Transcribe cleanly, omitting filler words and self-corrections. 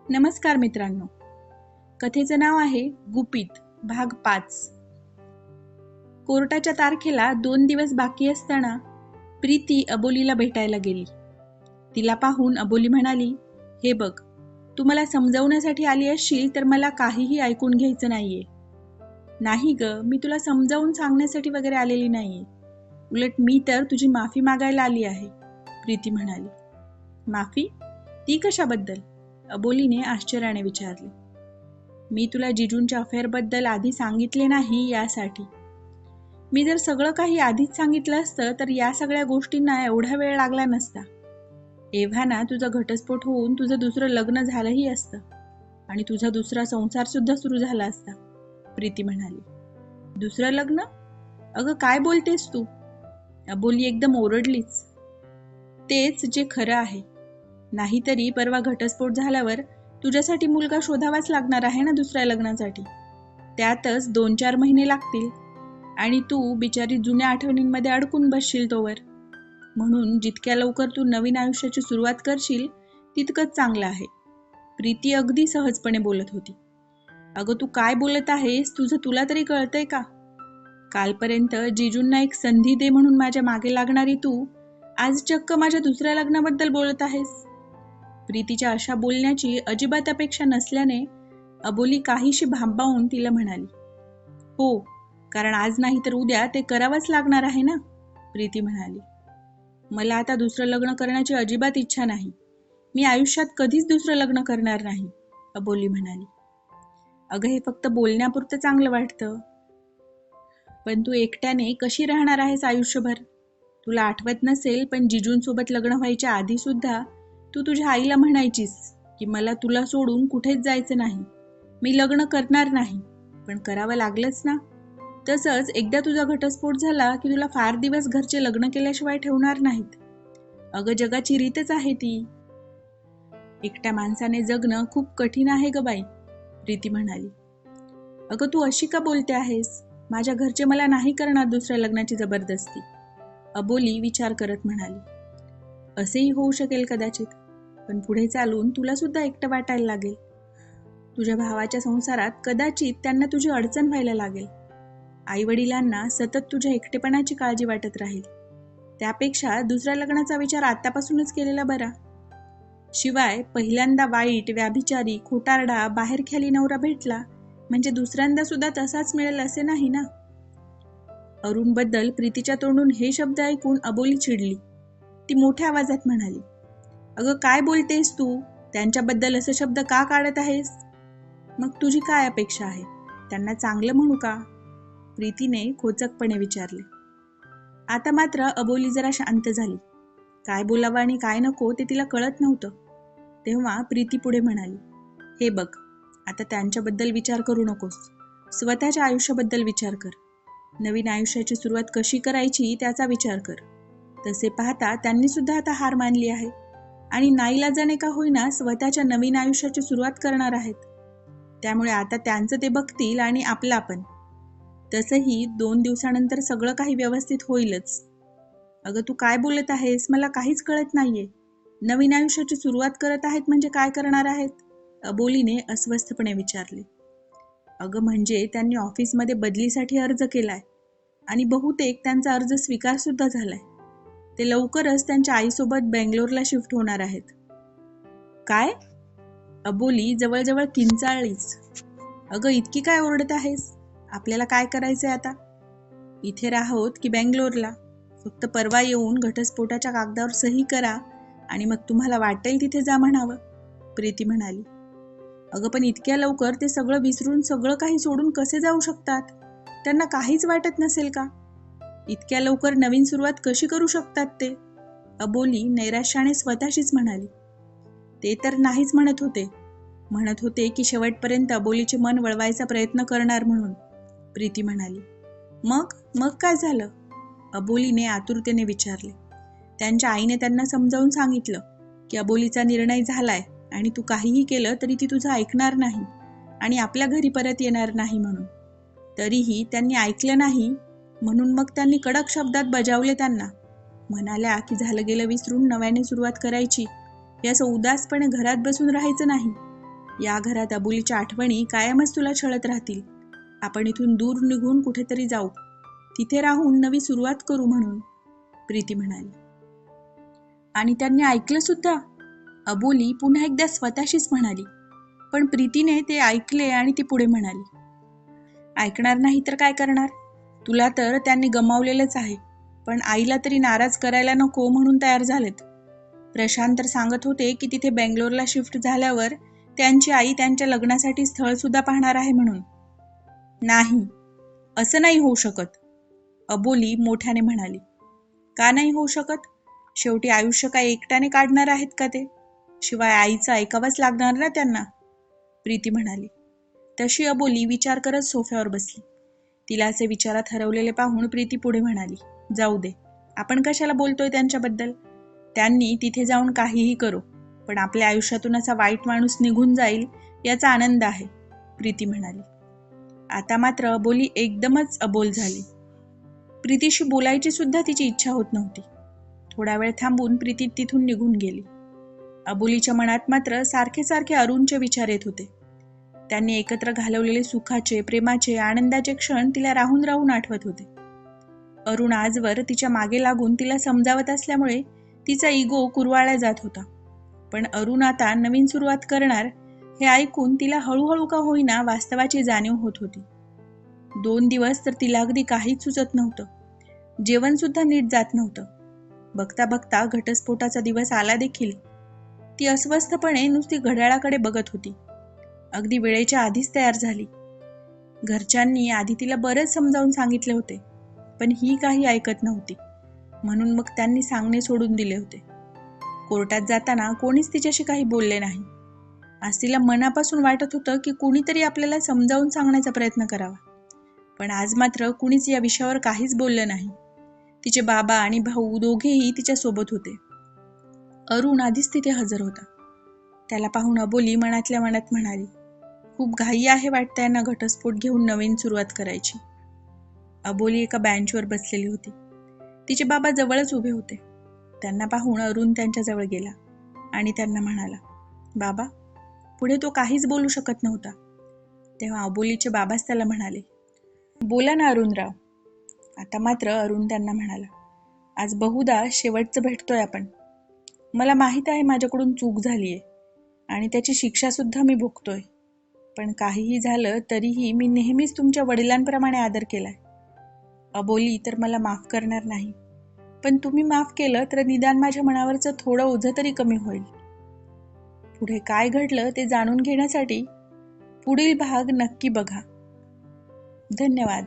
नमस्कार मित्रांनो. कथेचं नाव आहे गुपित भाग 5. कोर्टाच्या तारखेला 2 दिवस बाकी असताना प्रीती अबोलीला भेटायला गेली. तिला पाहून अबोली म्हणाली, हे बघ, तू मला समजावण्यासाठी आली असशील तर मला काहीही ऐकून घ्यायचं नाहीये. नाही ग, मी तुला समजावून सांगण्यासाठी वगैरे आलेली नाहीये. उलट मी तर तुझी माफी मागायला आली आहे, प्रीती म्हणाली. माफी? ती कशाबद्दल? अबोलीने आश्चर्याने विचारले. मी तुला जिजूंच्या अफेअरबद्दल आधी सांगितले नाही यासाठी. मी जर सगळं काही आधीच सांगितलं असतं तर या सगळ्या गोष्टींना एवढा वेळ लागला नसता. एव्हाना तुझा घटस्फोट होऊन तुझं दुसरं लग्न झालंही असतं आणि तुझा दुसरा संसार सुद्धा सुरू झाला असता, प्रीती म्हणाली. दुसरं लग्न? अगं काय बोलतेस तू? अबोली एकदम ओरडलीच. तेच जे खरं आहे. नाहीतरी परवा घटस्फोट झाल्यावर तुझ्यासाठी मुलगा शोधावाच लागणार आहे ना दुसऱ्या लग्नासाठी. त्यातच 2-4 महिने लागतील आणि तू बिचारी जुन्या आठवणींमध्ये अडकून बसशील तोवर. म्हणून जितक्या लवकर तू नवीन आयुष्याची सुरुवात करशील तितकंच चांगलं आहे. प्रीती अगदी सहजपणे बोलत होती. अगं तू काय बोलत आहेस, तुझं तुला तरी कळतंय का? कालपर्यंत जिजूंना एक संधी दे म्हणून माझ्या मागे लागणारी तू आज चक्क माझ्या दुसऱ्या लग्नाबद्दल बोलत आहेस. प्रीतीच्या अशा बोलण्याची अजिबात अपेक्षा नसल्याने अबोली काहीशी भांबावून तिला म्हणाली. हो, कारण आज नाही तर उद्या ते करावंच लागणार आहे ना, प्रीती म्हणाली. मला आता दुसरं लग्न करण्याची अजिबात इच्छा नाही. मी आयुष्यात कधीच दुसरं लग्न करणार नाही, अबोली म्हणाली. अगं हे फक्त बोलण्यापुरतं चांगलं वाटतं. पण तू एकट्याने कशी राहणार आहेस आयुष्यभर? तुला आठवत नसेल पण जिजूंसोबत लग्न व्हायच्या आधी सुद्धा तू तुझ्या आईला म्हणायचीस की मला तुला सोडून कुठेच जायचं नाही. मी लग्न करणार नाही, पण करावं लागलंच ना. तसंच एकदा तुझा घटस्फोट झाला की तुला फार दिवस घरचे लग्न केल्याशिवाय ठेवणार नाहीत. अगं जगाची रीतच आहे ती. एकट्या माणसाने जगणं खूप कठीण आहे ग बाई, प्रीती म्हणाली. अगं तू अशी का बोलते आहेस? माझ्या घरचे मला नाही करणार दुसऱ्या लग्नाची जबरदस्ती, अबोली विचार करत म्हणाली. असेही होऊ शकेल कदाचित, पण पुढे चालून तुला सुद्धा एकटं वाटायला लागेल. तुझ्या भावाच्या संसारात कदाचित त्यांना तुझी अडचण व्हायला लागेल. आईवडिलांना सतत तुझ्या एकटेपणाची काळजी वाटत राहील. त्यापेक्षा दुसऱ्या लग्नाचा विचार आतापासूनच केलेला बरा. शिवाय पहिल्यांदा वाईट, व्याभिचारी, खोटारडा, बाहेरख्याली नवरा भेटला म्हणजे दुसऱ्यांदा सुद्धा तसाच मिळेल असे नाही ना. अरुणबद्दल प्रीतीच्या तोंडून हे शब्द ऐकून अबोली चिडली. ती मोठ्या आवाजात म्हणाली, अगं काय बोलतेस तू? त्यांच्याबद्दल असे शब्द का काढत आहेस? मग तुझी काय अपेक्षा आहे? त्यांना चांगलं म्हणू का? प्रीतीने खोचकपणे विचारले. आता मात्र अबोली जरा शांत झाली. काय बोलावं आणि काय नको ते तिला कळत नव्हतं. तेव्हा प्रीती पुढे म्हणाली, हे बघ, आता त्यांच्याबद्दल विचार करू नकोस. स्वतःच्या आयुष्याबद्दल विचार कर. नवीन आयुष्याची सुरुवात कशी करायची त्याचा विचार कर. तसे पाहता त्यांनी सुद्धा आता हार मानली आहे आणि नाईलाजाने का होईना स्वतःच्या नवीन आयुष्याची सुरुवात करणार आहेत. त्यामुळे आता त्यांचं ते बघतील आणि आपलं आपण. तसंही 2 दिवसानंतर सगळं काही व्यवस्थित होईलच. अगं तू काय बोलत आहेस? मला काहीच कळत नाहीये. नवीन आयुष्याची सुरुवात करत आहेत म्हणजे काय करणार आहेत? अबोलीने अस्वस्थपणे विचारले. अगं म्हणजे त्यांनी ऑफिसमध्ये बदलीसाठी अर्ज केलाय आणि बहुतेक त्यांचा अर्ज स्वीकार सुद्धा झालाय. ते लवकरच त्यांच्या आईसोबत बेंगलोरला शिफ्ट होणार आहेत. काय? अबोली जवळजवळ किंचाळलीच. अगं इतकी काय ओरडत आहेस? आपल्याला काय करायचंय आता? इथे राहोत की बेंगलोरला? फक्त परवा येऊन घटस्फोटाच्या कागदावर सही करा आणि मग तुम्हाला वाटेल तिथे जा म्हणावं, प्रीती म्हणाली. अगं पण इतक्या लवकर ते सगळं विसरून सगळं काही सोडून कसे जाऊ शकतात? त्यांना काहीच वाटत नसेल का? इतक्या लवकर नवीन सुरुवात कशी करू शकतात ते? अबोली नैराश्याने स्वतःशीच म्हणाली. ते तर नाहीच म्हणत होते की शेवटपर्यंत अबोलीचे मन वळवायचा प्रयत्न करणार म्हणून, प्रीती म्हणाली. मग काय झालं? अबोलीने आतुरतेने विचारले. त्यांच्या आईने त्यांना समजावून सांगितलं की अबोलीचा निर्णय झालाय आणि तू काहीही केलं तरी ती तुझं ऐकणार नाही आणि आपल्या घरी परत येणार नाही म्हणून. तरीही त्यांनी ऐकलं नाही म्हणून मग त्यांनी कडक शब्दात बजावले त्यांना. म्हणाल्या की झालं गेलं विसरून नव्याने सुरुवात करायची. हे असं उदासपणे घरात बसून राहायचं नाही. या घरात अबोलीच्या आठवणी कायमच तुला छळत राहतील. आपण इथून दूर निघून कुठेतरी जाऊ, तिथे राहून नवी सुरुवात करू म्हणून, प्रीती म्हणाली. आणि त्यांनी ऐकलं सुद्धा, अबोली पुन्हा एकदा स्वतःशीच म्हणाली. पण प्रीतीने ते ऐकले आणि ती पुढे म्हणाली, ऐकणार नाही तर काय करणार? तुला तर त्यांनी गमावलेलंच आहे, पण आईला तरी नाराज करायला नको म्हणून तयार झालेत. प्रशांत तर सांगत होते की तिथे बेंगलोरला शिफ्ट झाल्यावर त्यांची आई त्यांच्या लग्नासाठी स्थळ सुद्धा पाहणार आहे म्हणून. नाही, असं नाही होऊ शकत, अबोली मोठ्याने म्हणाली. का नाही होऊ शकत? शेवटी आयुष्य काय एकट्याने काढणार आहेत का ते? शिवाय आईचं ऐकावंच लागणार ना त्यांना, प्रीती म्हणाली. तशी अबोली विचार करत सोफ्यावर बसली. तिला असे विचारात हरवलेले पाहून प्रीती पुढे म्हणाली, जाऊ दे, आपण कशाला बोलतोय त्यांच्याबद्दल? त्यांनी तिथे जाऊन काहीही करो, पण आपल्या आयुष्यातून असा वाईट माणूस निघून जाईल याचा आनंद आहे, प्रीती म्हणाली. आता मात्र अबोली एकदमच अबोल झाली. प्रीतीशी बोलायची सुद्धा तिची इच्छा होत नव्हती. थोडा वेळ थांबून प्रीती तिथून निघून गेली. अबोलीच्या मनात मात्र सारखे सारखे अरुणचे विचार येत होते. त्यांनी एकत्र घालवलेले सुखाचे, प्रेमाचे, आनंदाचे क्षण तिला राहून राहून आठवत होते. अरुण आजवर तिच्या मागे लागून तिला समजावत असल्यामुळे तिचा इगो कुरवाळला जात होता. पण अरुण आता नवीन सुरुवात करणार हे ऐकून तिला हळूहळू का होईना वास्तवाची जाणीव होत होती. 2 दिवस तर तिला अगदी काहीच सुचत नव्हतं. जेवण सुद्धा नीट जात नव्हतं. बघता बघता घटस्फोटाचा दिवस आला देखील. ती अस्वस्थपणे नुसती घड्याळाकडे बघत होती. अगदी वेळेच्या आधीच तयार झाली. घरच्यांनी आधी तिला बरंच समजावून सांगितले होते, पण ही काही ऐकत नव्हती. म्हणून मग त्यांनी सांगणे सोडून दिले होते. कोर्टात जाताना कोणीच तिच्याशी काही बोलले नाही. आज तिला मनापासून वाटत होतं की कुणीतरी आपल्याला समजावून सांगण्याचा प्रयत्न करावा, पण आज मात्र कुणीच या विषयावर काहीच बोललं नाही. तिचे बाबा आणि भाऊ दोघेही तिच्या सोबत होते. अरुण आधीच तिथे हजर होता. त्याला पाहून अबोली मनातल्या मनात म्हणाली, खूप घाई आहे वाटतं यांना घटस्फोट घेऊन नवीन सुरुवात करायची. अबोली एका बेंचवर बसलेली होती. तिचे बाबा जवळच उभे होते. त्यांना पाहून अरुण त्यांच्याजवळ गेला आणि त्यांना म्हणाला, बाबा. पुढे तो काहीच बोलू शकत नव्हता. तेव्हा अबोलीचे बाबाच त्याला म्हणाले, बोला ना अरुणराव. आता मात्र अरुण त्यांना म्हणाला, आज बहुधा शेवटचं भेटतोय आपण. मला माहीत आहे माझ्याकडून चूक झालीये आणि त्याची शिक्षा सुद्धा मी भोगतोय. पण काहीही झालं तरीही मी नेहमीच तुमच्या वडिलांप्रमाणे आदर केलाय. अबोली तर मला माफ करणार नाही, पण तुम्ही माफ केलं तर निदान माझ्या मनावरचं थोडं ओझं तरी कमी होईल. पुढे काय घडलं ते जाणून घेण्यासाठी पुढील भाग नक्की बघा. धन्यवाद.